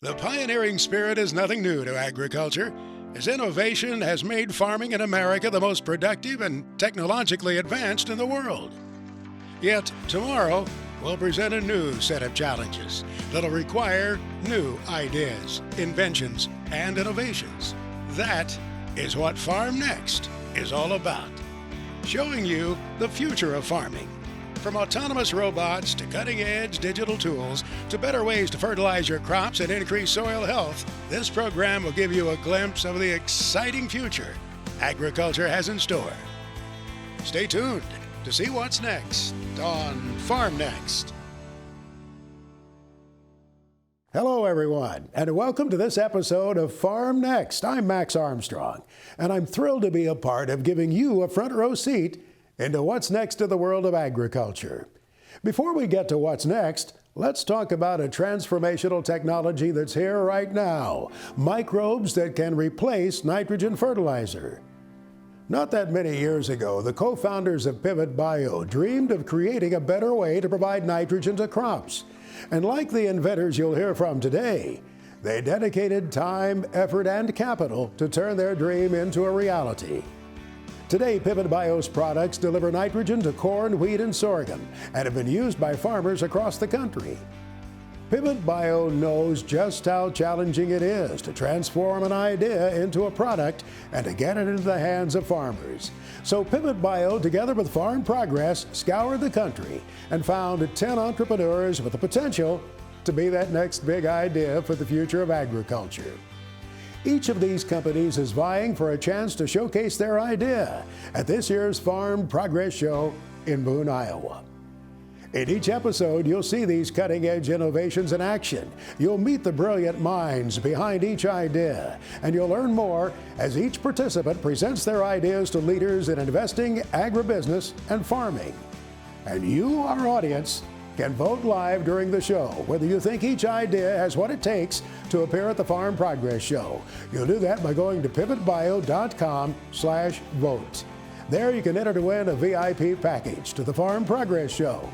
The pioneering spirit is nothing new to agriculture, as innovation has made farming in America the most productive and technologically advanced in the world. Yet, tomorrow will present a new set of challenges that'll require new ideas, inventions, and innovations. That is what Farm Next is all about, showing you the future of farming. From autonomous robots to cutting-edge digital tools to better ways to fertilize your crops and increase soil health, this program will give you a glimpse of the exciting future agriculture has in store. Stay tuned to see what's next on Farm Next. Hello, everyone, and welcome to this episode of Farm Next. I'm Max Armstrong, and I'm thrilled to be a part of giving you a front row seat into what's next in the world of agriculture. Before we get to what's next, let's talk about a transformational technology that's here right now, microbes that can replace nitrogen fertilizer. Not that many years ago, the co-founders of Pivot Bio dreamed of creating a better way to provide nitrogen to crops. And like the inventors you'll hear from today, they dedicated time, effort, and capital to turn their dream into a reality. Today, Pivot Bio's products deliver nitrogen to corn, wheat, and sorghum and have been used by farmers across the country. Pivot Bio knows just how challenging it is to transform an idea into a product and to get it into the hands of farmers. So Pivot Bio, together with Farm Progress, scoured the country and found 10 entrepreneurs with the potential to be that next big idea for the future of agriculture. Each of these companies is vying for a chance to showcase their idea at this year's Farm Progress Show in Boone, Iowa. In each episode, you'll see these cutting-edge innovations in action. You'll meet the brilliant minds behind each idea, and you'll learn more as each participant presents their ideas to leaders in investing, agribusiness, and farming. And you, our audience, can vote live during the show whether you think each idea has what it takes to appear at the Farm Progress Show. You'll do that by going to pivotbio.com/vote. There you can enter to win a VIP package to the Farm Progress Show.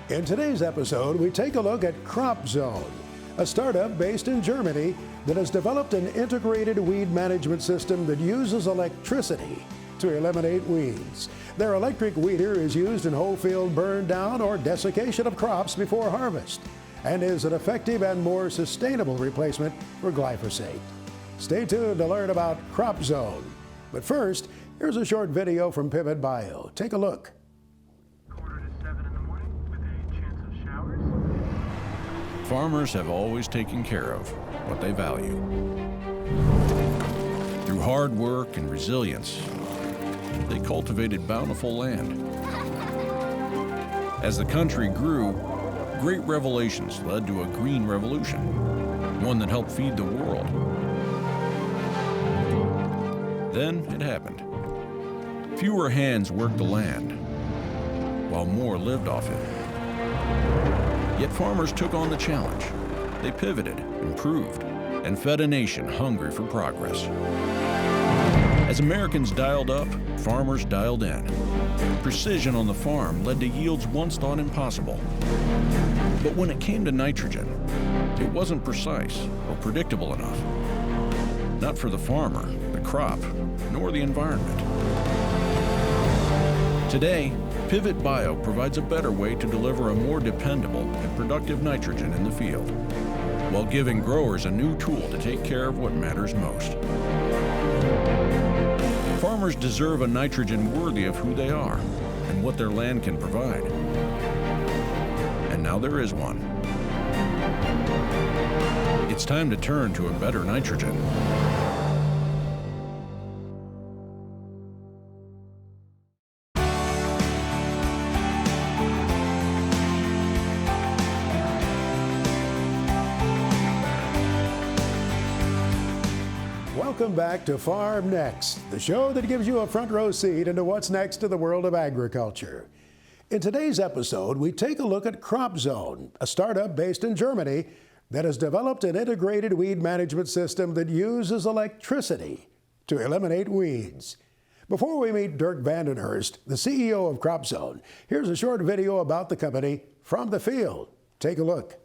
In today's episode, we take a look at Crop.Zone, a startup based in Germany that has developed an integrated weed management system that uses electricity to eliminate weeds. Their electric weeder is used in whole field burn down or desiccation of crops before harvest and is an effective and more sustainable replacement for glyphosate. Stay tuned to learn about Crop.Zone. But first, here's a short video from Pivot Bio. Take a look. 6:45 in the morning with a chance of showers. Farmers have always taken care of what they value. Through hard work and resilience, they cultivated bountiful land. As the country grew, great revelations led to a green revolution, one that helped feed the world. Then it happened. Fewer hands worked the land, while more lived off it. Yet farmers took on the challenge. They pivoted, improved, and fed a nation hungry for progress. As Americans dialed up, farmers dialed in. Precision on the farm led to yields once thought impossible. But when it came to nitrogen, it wasn't precise or predictable enough. Not for the farmer, the crop, nor the environment. Today, Pivot Bio provides a better way to deliver a more dependable and productive nitrogen in the field, while giving growers a new tool to take care of what matters most. Farmers deserve a nitrogen worthy of who they are and what their land can provide. And now there is one. It's time to turn to a better nitrogen. Welcome back to Farm Next, the show that gives you a front row seat into what's next in the world of agriculture. In today's episode, we take a look at Crop.Zone, a startup based in Germany that has developed an integrated weed management system that uses electricity to eliminate weeds. Before we meet Dirk Vandenhurst, the CEO of Crop.Zone, here's a short video about the company from the field. Take a look.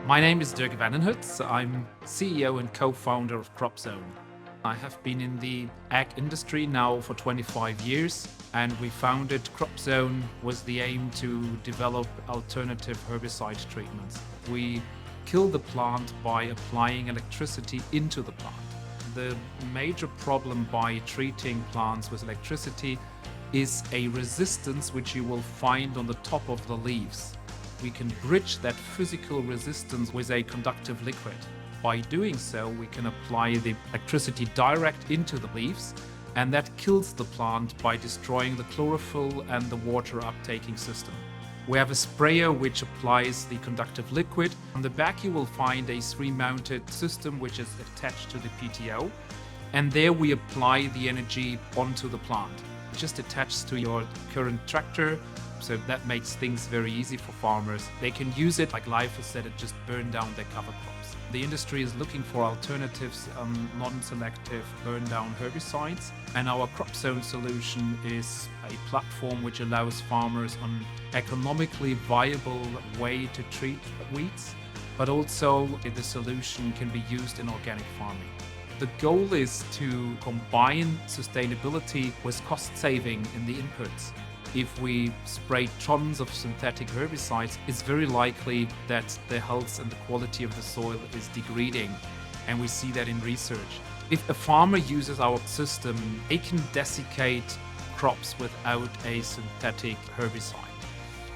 My name is Dirk Vandenhurst. I'm CEO and co-founder of Crop.Zone. I have been in the ag industry now for 25 years, and we founded Crop.Zone with the aim to develop alternative herbicide treatments. We kill the plant by applying electricity into the plant. The major problem by treating plants with electricity is a resistance which you will find on the top of the leaves. We can bridge that physical resistance with a conductive liquid. By doing so, we can apply the electricity direct into the leaves, and that kills the plant by destroying the chlorophyll and the water uptaking system. We have a sprayer which applies the conductive liquid. On the back you will find a 3-mounted system which is attached to the PTO, and there we apply the energy onto the plant. It just attaches to your current tractor, so that makes things very easy for farmers. They can use it like glyphosate and just burn down their cover crops. The industry is looking for alternatives, non-selective burn-down herbicides, and our Crop.Zone solution is a platform which allows farmers an economically viable way to treat weeds, but also the solution can be used in organic farming. The goal is to combine sustainability with cost saving in the inputs. If we spray tons of synthetic herbicides, it's very likely that the health and the quality of the soil is degrading, and we see that in research. If a farmer uses our system, they can desiccate crops without a synthetic herbicide.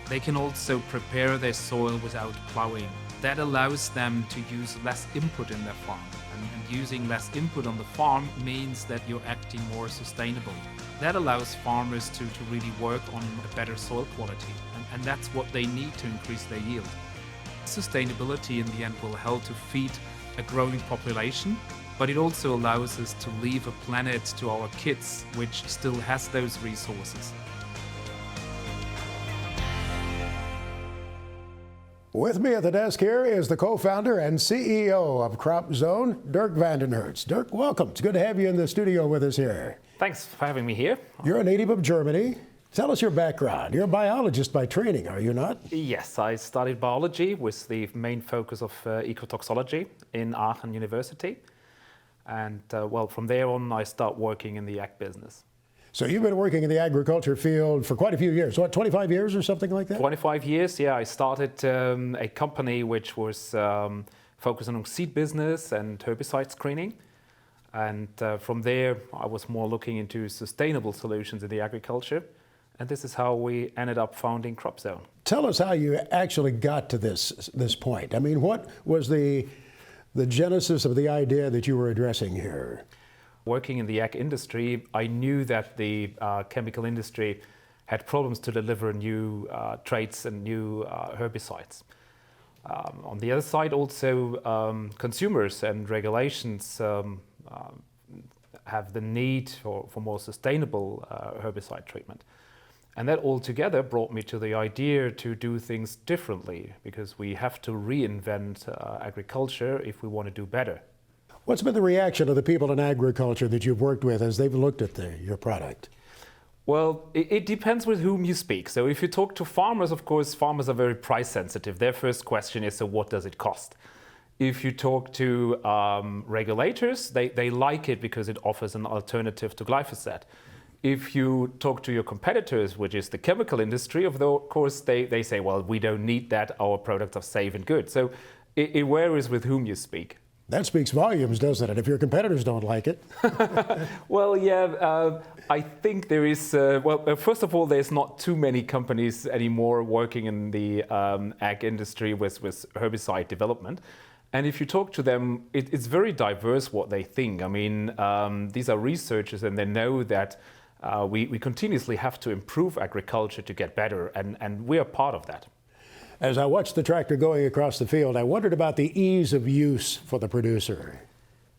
They can also prepare their soil without plowing. That allows them to use less input in their farm. And using less input on the farm means that you're acting more sustainable. That allows farmers to really work on a better soil quality, and that's what they need to increase their yield. Sustainability in the end will help to feed a growing population, but it also allows us to leave a planet to our kids which still has those resources. With me at the desk here is the co-founder and CEO of Crop.Zone, Dirk Vandenhurst. Dirk, welcome. It's good to have you in the studio with us here. Thanks for having me here. You're a native of Germany. Tell us your background. You're a biologist by training, are you not? Yes, I studied biology with the main focus of ecotoxicology in Aachen University. And from there on, I start working in the ag business. So you've been working in the agriculture field for quite a few years. What, 25 years or something like that? 25 years, yeah. I started a company which was focusing on seed business and herbicide screening. And from there, I was more looking into sustainable solutions in the agriculture. And this is how we ended up founding Crop.Zone. Tell us how you actually got to this point. I mean, what was the genesis of the idea that you were addressing here? Working in the ag industry, I knew that the chemical industry had problems to deliver new traits and new herbicides. On the other side, also consumers and regulations have the need for more sustainable herbicide treatment. And that altogether brought me to the idea to do things differently, because we have to reinvent agriculture if we want to do better. What's been the reaction of the people in agriculture that you've worked with as they've looked at your product? Well, it depends with whom you speak. So if you talk to farmers, of course, farmers are very price sensitive. Their first question is, so what does it cost? If you talk to regulators, they like it because it offers an alternative to glyphosate. If you talk to your competitors, which is the chemical industry, of course, they say, well, we don't need that, our products are safe and good. So it varies with whom you speak. That speaks volumes, doesn't it, if your competitors don't like it? Well, yeah, I think there is, first of all, there's not too many companies anymore working in the ag industry with herbicide development. And if you talk to them, it's very diverse what they think. I mean, these are researchers and they know that we continuously have to improve agriculture to get better, and we are part of that. As I watched the tractor going across the field, I wondered about the ease of use for the producer.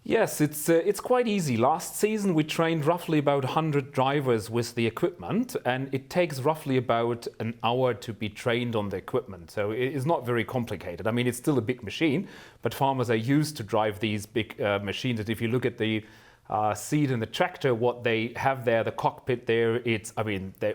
Yes, it's quite easy. Last season we trained roughly about 100 drivers with the equipment, and it takes roughly about an hour to be trained on the equipment. So it is not very complicated. I mean, it's still a big machine, but farmers are used to drive these big machines. And if you look at the seat in the tractor, what they have there, the cockpit there,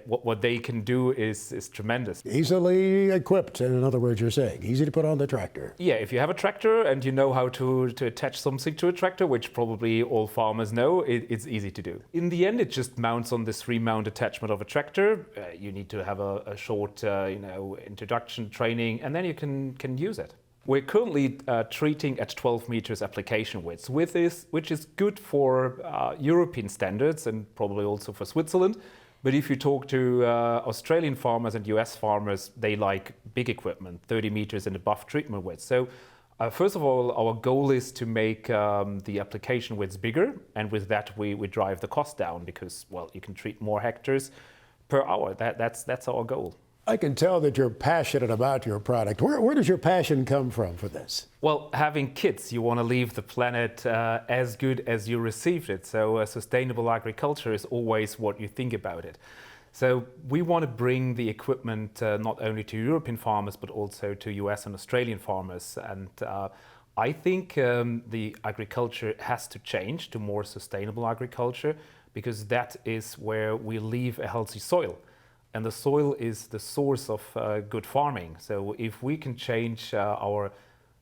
what they can do is tremendous. Easily equipped, in other words, you're saying. Easy to put on the tractor. Yeah, if you have a tractor and you know how to attach something to a tractor, which probably all farmers know, it's easy to do. In the end, it just mounts on this remount attachment of a tractor. You need to have a short introduction training, and then you can use it. We're currently treating at 12 meters application width, which is good for European standards and probably also for Switzerland. But if you talk to Australian farmers and US farmers, they like big equipment, 30 meters and above treatment width. So first of all, our goal is to make the application widths bigger. And with that, we drive the cost down because, well, you can treat more hectares per hour. That's our goal. I can tell that you're passionate about your product. Where does your passion come from for this? Well, having kids, you want to leave the planet as good as you received it. So sustainable agriculture is always what you think about it. So we want to bring the equipment not only to European farmers, but also to US and Australian farmers. And I think the agriculture has to change to more sustainable agriculture because that is where we leave a healthy soil. And the soil is the source of good farming. So if we can change our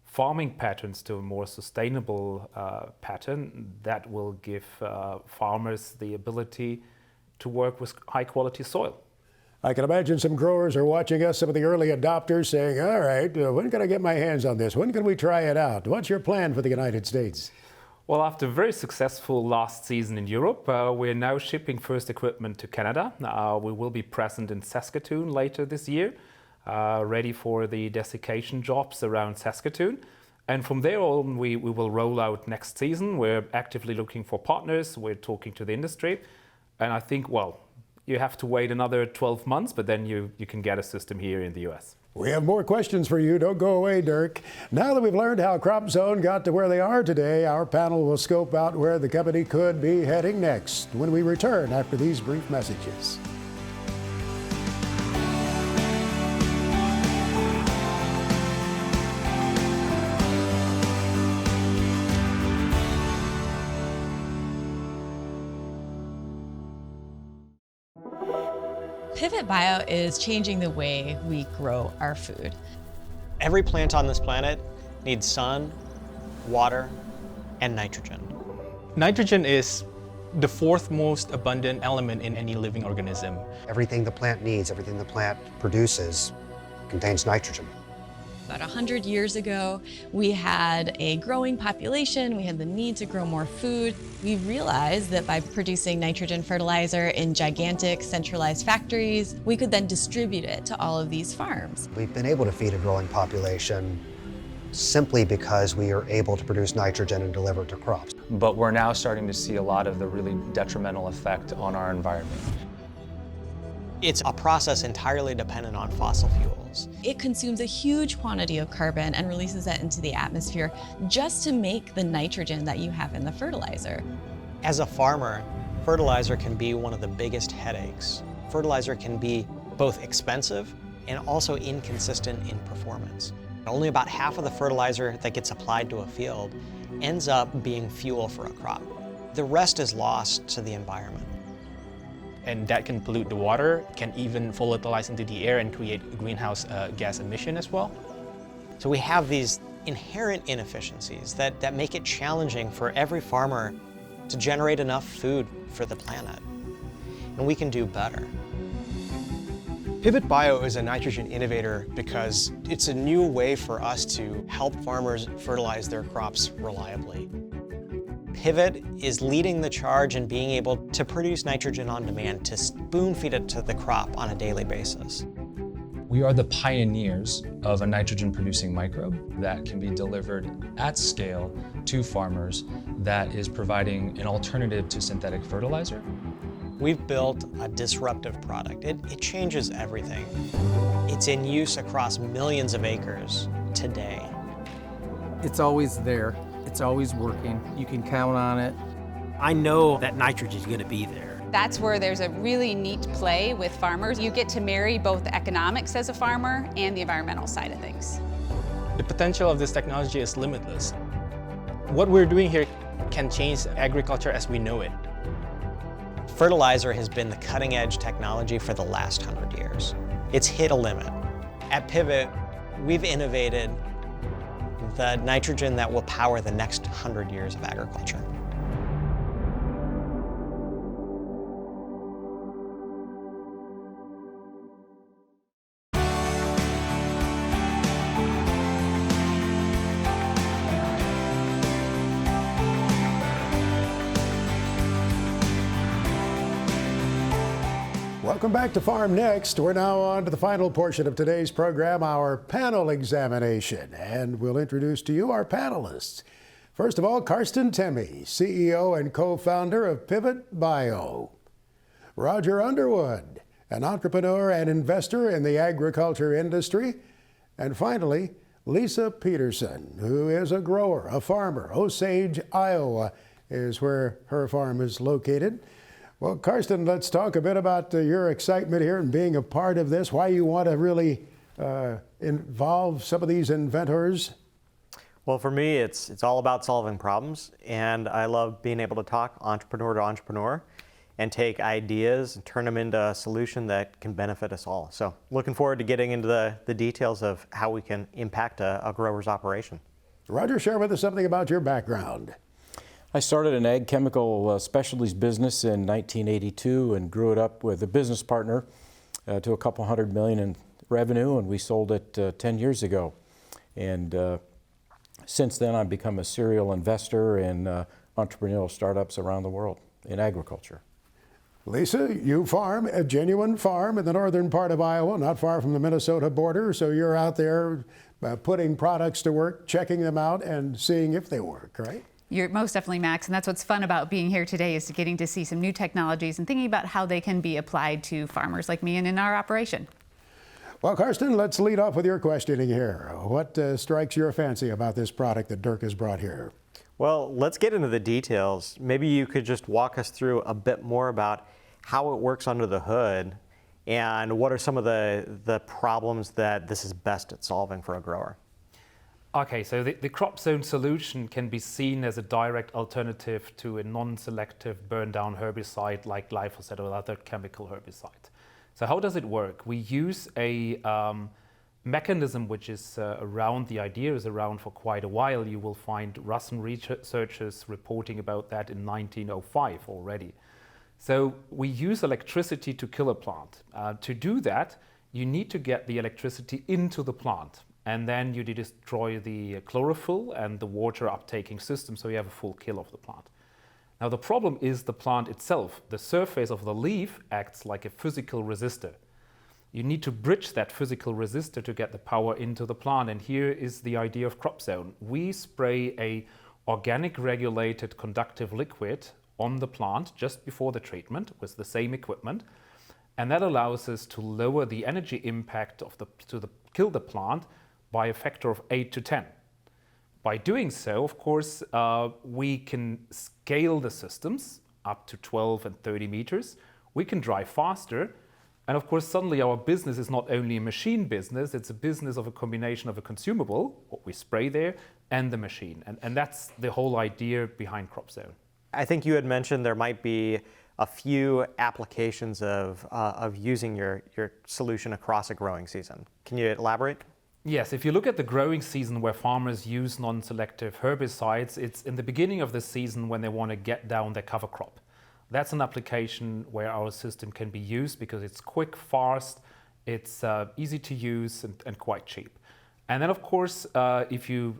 farming patterns to a more sustainable pattern, that will give farmers the ability to work with high quality soil. I can imagine some growers are watching us, some of the early adopters saying, all right, when can I get my hands on this? When can we try it out? What's your plan for the United States? Well, after a very successful last season in Europe, we're now shipping first equipment to Canada. We will be present in Saskatoon later this year, ready for the desiccation jobs around Saskatoon. And from there on, we will roll out next season. We're actively looking for partners. We're talking to the industry. And I think, well, you have to wait another 12 months, but then you can get a system here in the US. We have more questions for you. Don't go away, Dirk. Now that we've learned how Crop.Zone got to where they are today, our panel will scope out where the company could be heading next when we return after these brief messages. Pivot Bio is changing the way we grow our food. Every plant on this planet needs sun, water, and nitrogen. Nitrogen is the fourth most abundant element in any living organism. Everything the plant needs, everything the plant produces, contains nitrogen. About 100 years ago, we had a growing population, we had the need to grow more food. We realized that by producing nitrogen fertilizer in gigantic centralized factories, we could then distribute it to all of these farms. We've been able to feed a growing population simply because we are able to produce nitrogen and deliver it to crops. But we're now starting to see a lot of the really detrimental effect on our environment. It's a process entirely dependent on fossil fuels. It consumes a huge quantity of carbon and releases that into the atmosphere just to make the nitrogen that you have in the fertilizer. As a farmer, fertilizer can be one of the biggest headaches. Fertilizer can be both expensive and also inconsistent in performance. Only about half of the fertilizer that gets applied to a field ends up being fuel for a crop. The rest is lost to the environment. And that can pollute the water, can even volatilize into the air and create greenhouse gas emission as well. So we have these inherent inefficiencies that make it challenging for every farmer to generate enough food for the planet. And we can do better. Pivot Bio is a nitrogen innovator because it's a new way for us to help farmers fertilize their crops reliably. Pivot is leading the charge in being able to produce nitrogen on demand, to spoon feed it to the crop on a daily basis. We are the pioneers of a nitrogen-producing microbe that can be delivered at scale to farmers that is providing an alternative to synthetic fertilizer. We've built a disruptive product. It changes everything. It's in use across millions of acres today. It's always there. It's always working. You can count on it. I know that nitrogen is going to be there. That's where there's a really neat play with farmers. You get to marry both the economics as a farmer and the environmental side of things. The potential of this technology is limitless. What we're doing here can change agriculture as we know it. Fertilizer has been the cutting-edge technology for the last 100 years. It's hit a limit. At Pivot, we've innovated the nitrogen that will power the next 100 years of agriculture. Welcome back to Farm Next. We're now on to the final portion of today's program, our panel examination. And we'll introduce to you our panelists. First of all, Karsten Temme, CEO and co-founder of Pivot Bio. Roger Underwood, an entrepreneur and investor in the agriculture industry. And finally, Lisa Peterson, who is a grower, a farmer. Osage, Iowa is where her farm is located. Well, Karsten, let's talk a bit about your excitement here and being a part of this, why you want to really involve some of these inventors. Well, for me, it's all about solving problems, and I love being able to talk entrepreneur to entrepreneur and take ideas and turn them into a solution that can benefit us all. So looking forward to getting into the details of how we can impact a grower's operation. Roger, share with us something about your background. I started an ag chemical specialties business in 1982 and grew it up with a business partner to a couple $100 million in revenue, and we sold it 10 years ago. And since then, I've become a serial investor in entrepreneurial startups around the world in agriculture. Lisa, you farm, a genuine farm in the northern part of Iowa, not far from the Minnesota border, so you're out there putting products to work, checking them out, and seeing if they work, right? You're most definitely, Max, and that's what's fun about being here today is getting to see some new technologies and thinking about how they can be applied to farmers like me and in our operation. Well, Karsten, let's lead off with your questioning here. What strikes your fancy about this product that Dirk has brought here? Well, let's get into the details. Maybe you could just walk us through a bit more about how it works under the hood and what are some of the problems that this is best at solving for a grower. Okay, so the Crop.Zone solution can be seen as a direct alternative to a non-selective burn-down herbicide like glyphosate or other chemical herbicides. So how does it work? We use a mechanism which is around, the idea is around for quite a while. You will find Russian researchers reporting about that in 1905 already. So we use electricity to kill a plant. To do that, you need to get the electricity into the plant. And then you destroy the chlorophyll and the water uptaking system, so you have a full kill of the plant. Now the problem is the plant itself. The surface of the leaf acts like a physical resistor. You need to bridge that physical resistor to get the power into the plant, and here is the idea of Crop.Zone. We spray a organic regulated conductive liquid on the plant just before the treatment with the same equipment, and that allows us to lower the energy impact of kill the plant by a factor of 8 to 10. By doing so, of course, we can scale the systems up to 12 and 30 meters. We can drive faster. And of course, suddenly our business is not only a machine business, it's a business of a combination of a consumable, what we spray there, and the machine. And that's the whole idea behind Crop.Zone. I think you had mentioned there might be a few applications of using your solution across a growing season. Can you elaborate? Yes, if you look at the growing season where farmers use non-selective herbicides, it's in the beginning of the season when they want to get down their cover crop. That's an application where our system can be used because it's quick, fast, it's easy to use and quite cheap. And then of course, if you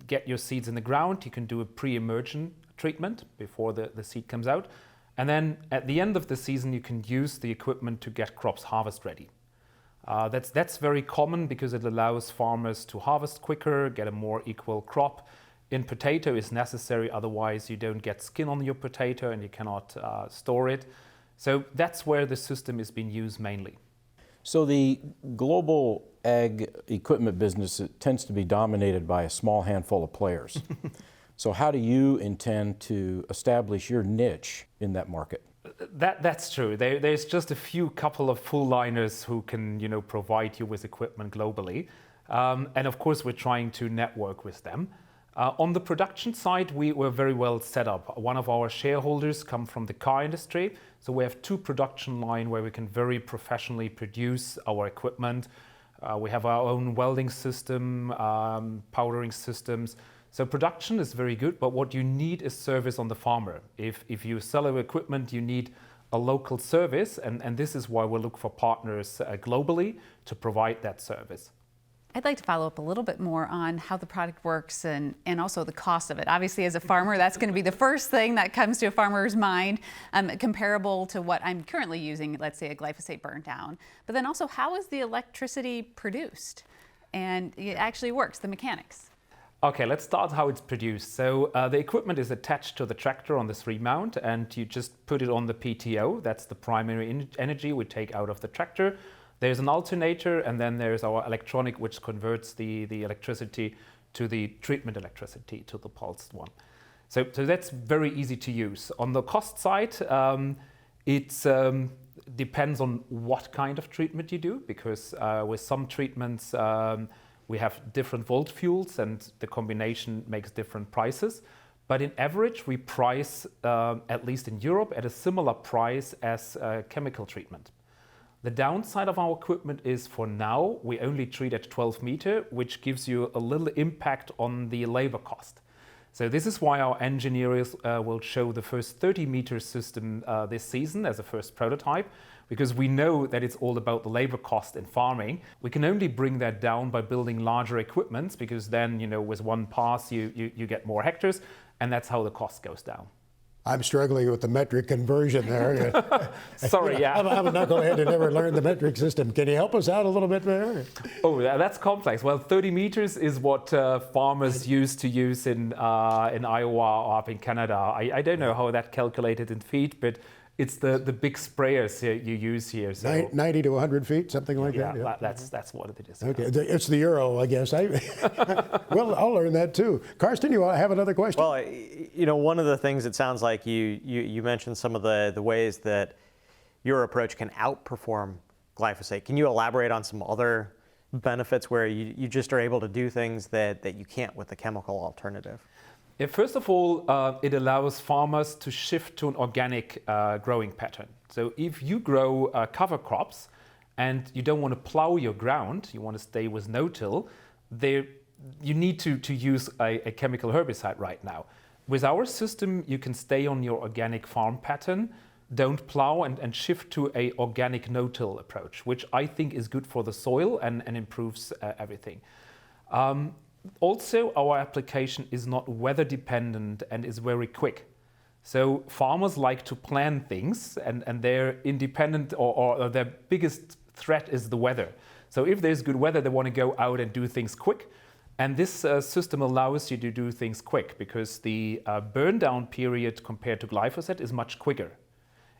get your seeds in the ground, you can do a pre-emergent treatment before the seed comes out. And then at the end of the season, you can use the equipment to get crops harvest ready. That's very common because it allows farmers to harvest quicker, get a more equal crop. In potato is necessary, otherwise you don't get skin on your potato and you cannot store it. So that's where the system is being used mainly. So the global ag equipment business tends to be dominated by a small handful of players. So how do you intend to establish your niche in that market? That's true. There's just a few couple of full liners who can, provide you with equipment globally. And of course, we're trying to network with them. On the production side, we were very well set up. One of our shareholders come from the car industry, so we have 2 production lines where we can very professionally produce our equipment. We have our own welding system, powdering systems. So production is very good, but what you need is service on the farmer. If you sell our equipment, you need a local service, and this is why we look for partners globally to provide that service. I'd like to follow up a little bit more on how the product works and also the cost of it. Obviously, as a farmer, that's going to be the first thing that comes to a farmer's mind, comparable to what I'm currently using, let's say a glyphosate burn down. But then also, how is the electricity produced? And it actually works, the mechanics. Okay, let's start how it's produced. So the equipment is attached to the tractor on this remount, and you just put it on the PTO. That's the primary energy we take out of the tractor. There's an alternator, and then there's our electronic, which converts the electricity to the treatment electricity, to the pulsed one. So that's very easy to use. On the cost side, it depends on what kind of treatment you do, because with some treatments, we have different volt fuels, and the combination makes different prices. But in average, we price, at least in Europe, at a similar price as chemical treatment. The downside of our equipment is, for now, we only treat at 12 meter, which gives you a little impact on the labor cost. So this is why our engineers will show the first 30 meter system this season as a first prototype, because we know that it's all about the labor cost in farming. We can only bring that down by building larger equipments, because then, with one pass, you get more hectares, and that's how the cost goes down. I'm struggling with the metric conversion there. Sorry, yeah. I'm a knucklehead who never learned the metric system. Can you help us out a little bit there? Oh, that's complex. Well, 30 meters is what farmers used to use in Iowa or up in Canada. I don't know how that calculated in feet, but it's the big sprayers you use here. So 90 to 100 feet, something like that? Yeah, that's what it is. Okay, it's the euro, I guess. Well, I'll learn that too. Karsten, you have another question? Well, one of the things it sounds like you mentioned some of the ways that your approach can outperform glyphosate. Can you elaborate on some other benefits where you just are able to do things that you can't with the chemical alternative? Yeah, first of all, it allows farmers to shift to an organic growing pattern. So if you grow cover crops and you don't want to plow your ground, you want to stay with no-till, you need to use a chemical herbicide right now. With our system, you can stay on your organic farm pattern, don't plow, and shift to an organic no-till approach, which I think is good for the soil and improves everything. Also, our application is not weather dependent and is very quick. So farmers like to plan things, and they're independent, or their biggest threat is the weather. So if there's good weather, they want to go out and do things quick. And this system allows you to do things quick, because the burn down period compared to glyphosate is much quicker.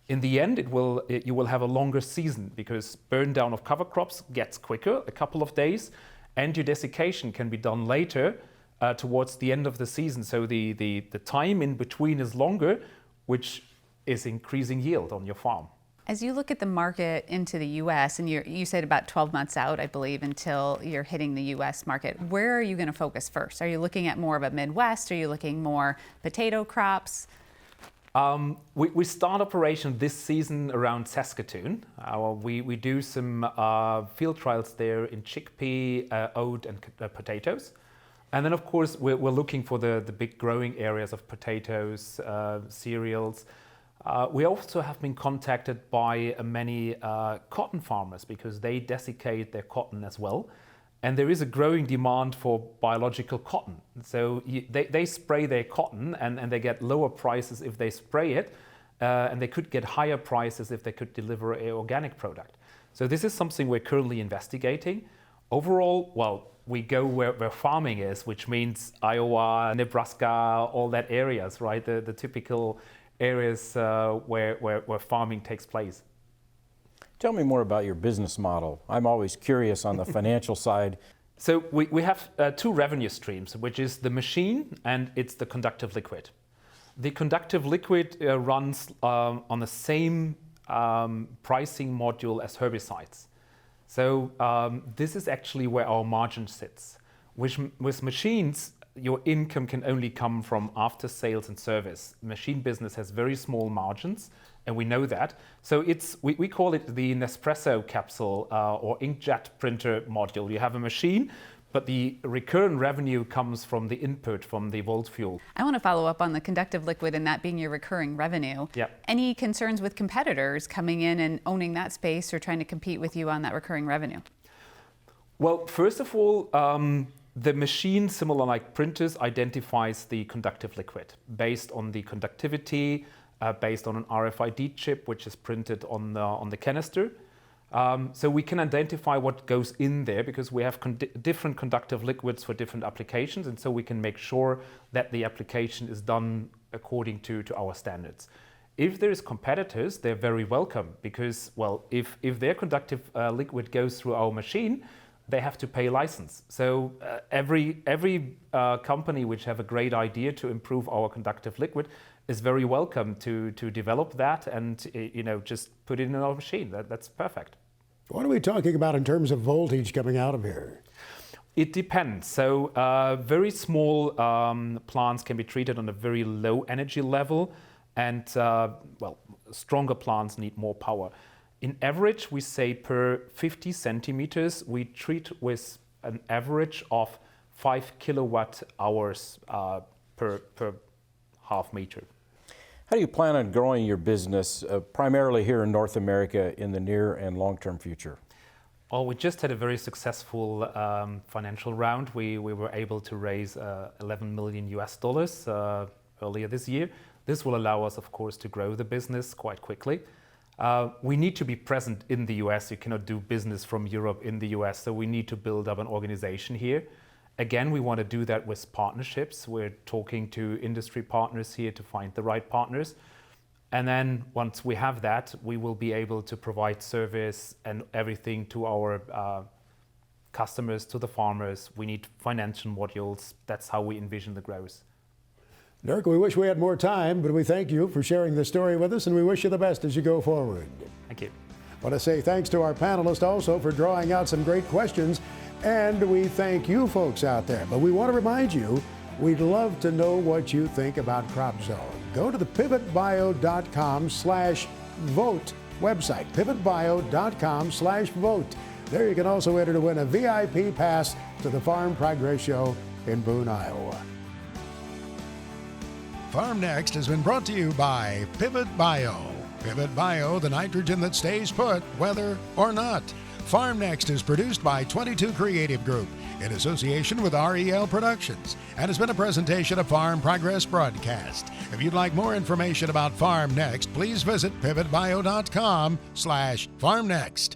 In the end, you will have a longer season, because burn down of cover crops gets quicker, a couple of days, and your desiccation can be done later towards the end of the season. So the time in between is longer, which is increasing yield on your farm. As you look at the market into the U.S., and you said about 12 months out, I believe, until you're hitting the U.S. market, where are you going to focus first? Are you looking at more of a Midwest? Are you looking more potato crops? We start operation this season around Saskatoon. We do some field trials there in chickpea, oat, and potatoes. And then, of course, we're looking for the big growing areas of potatoes, cereals. We also have been contacted by many cotton farmers, because they desiccate their cotton as well. And there is a growing demand for biological cotton. So they spray their cotton, and they get lower prices if they spray it, and they could get higher prices if they could deliver an organic product. So this is something we're currently investigating. Overall, well, we go where farming is, which means Iowa, Nebraska, all that areas, right? The typical areas where farming takes place. Tell me more about your business model. I'm always curious on the financial side. So we have 2 revenue streams, which is the machine and it's the conductive liquid. The conductive liquid runs on the same pricing module as herbicides. So this is actually where our margin sits. With machines, your income can only come from after sales and service. Machine business has very small margins, and we know that. So we call it the Nespresso capsule or inkjet printer module. You have a machine, but the recurrent revenue comes from the input, from the volt fuel. I want to follow up on the conductive liquid and that being your recurring revenue. Yep. Any concerns with competitors coming in and owning that space or trying to compete with you on that recurring revenue? Well, first of all, the machine, similar like printers, identifies the conductive liquid based on the conductivity, based on an RFID chip, which is printed on the canister. So we can identify what goes in there because we have different conductive liquids for different applications, and so we can make sure that the application is done according to our standards. If there's competitors, they're very welcome because, well, if their conductive liquid goes through our machine, they have to pay license. So every company which have a great idea to improve our conductive liquid is very welcome to develop that and just put it in our machine. That's perfect. What are we talking about in terms of voltage coming out of here? It depends. So very small plants can be treated on a very low energy level, and stronger plants need more power. In average, we say per 50 centimeters, we treat with an average of 5 kilowatt hours per half meter. How do you plan on growing your business primarily here in North America in the near and long-term future? Oh, we just had a very successful financial round. We were able to raise $11 million earlier this year. This will allow us, of course, to grow the business quite quickly. We need to be present in the US. You cannot do business from Europe in the US, so we need to build up an organization here. Again, we want to do that with partnerships. We're talking to industry partners here to find the right partners. And then once we have that, we will be able to provide service and everything to our customers, to the farmers. We need financial modules. That's how we envision the growth. Dirk, we wish we had more time, but we thank you for sharing the story with us, and we wish you the best as you go forward. Thank you. I want to say thanks to our panelists also for drawing out some great questions, and we thank you folks out there. But we want to remind you, we'd love to know what you think about Crop.Zone. Go to the pivotbio.com/vote website, pivotbio.com/vote. There you can also enter to win a VIP pass to the Farm Progress Show in Boone, Iowa. Farm Next has been brought to you by Pivot Bio. Pivot Bio, the nitrogen that stays put, whether or not. Farm Next is produced by 22 Creative Group in association with REL Productions and has been a presentation of Farm Progress Broadcast. If you'd like more information about Farm Next, please visit pivotbio.com/farmnext.